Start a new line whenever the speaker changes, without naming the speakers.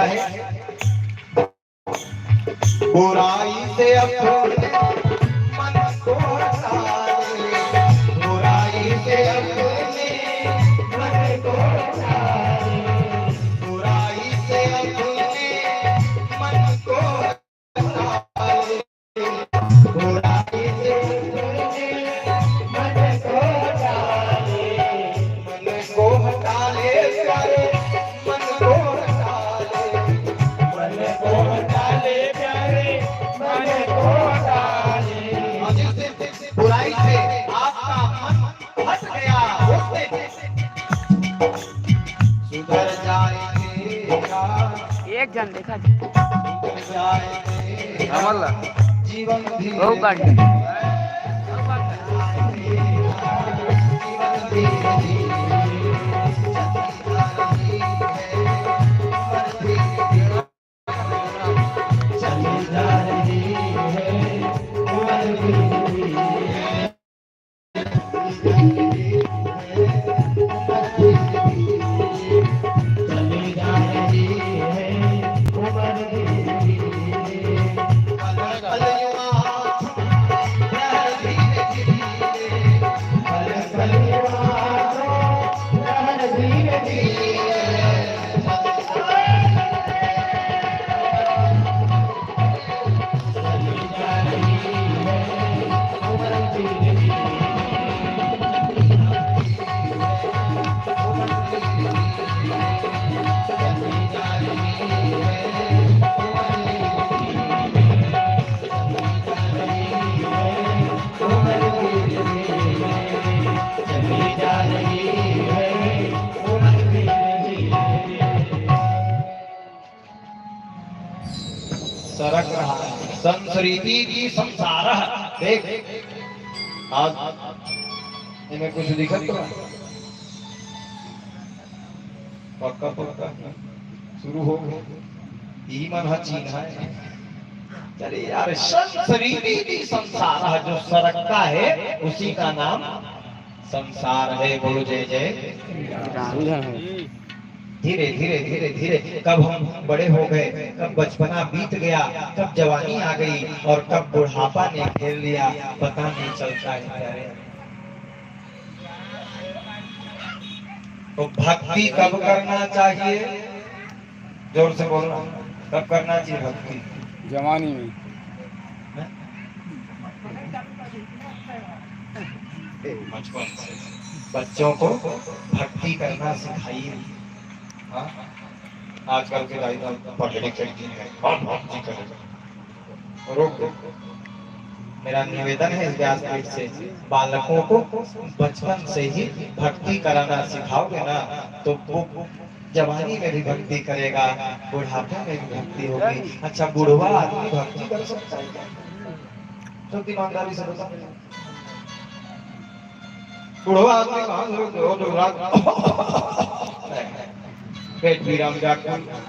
है बुराई से अपने मन को हटा ले, बुराई से अपने मन को हटा ले, बुराई से अपने मन को हटा ले, बुराई से अपने मन को हटा ले, मन को हटा ले प्यारे, मन को हटा ले, मन को हटा ले प्यारे, मन को हटा ले। जिस बुराई से आपका मन हट गया उससे सुधर जाएगा,
एक जन देखा
सुधर जाएगा जीवन
बहु काट
सरक रहा है संस्कृति की संसार। देख आज इनमें कुछ दिखत तो पक्का पक्का शुरू हो गए यही मन चीन है। चलिए यार संस्कृति की संसार जो सरकता है उसी का नाम संसार है। बोलो जय जय। धीरे धीरे धीरे धीरे कब हम बड़े हो गए, कब बचपना बीत गया, कब जवानी आ गई और कब बुढ़ापा ने घेर लिया, पता नहीं चलता है प्यारे। तो भक्ति कब करना चाहिए, जोर से बोलना, कब करना चाहिए भक्ति?
जवानी में।
बचपन से बच्चों को भक्ति करना सिखाइए। आजकल के पढ़े लिखे हैं कौन भक्ति करेगा, रोक दो। मेरा निवेदन है इस व्यासपीठ से बालकों को बचपन से ही भक्ति कराना सिखाओगे ना तो वो जवानी में भी भक्ति करेगा, बुढ़ापे में भी भक्ति होगी। अच्छा बुढ़वा आदमी भक्ति कर सकता है क्या? तो ईमानदारी से बता, बुढ़वा आदमी कहाँ पेट विराम जाकर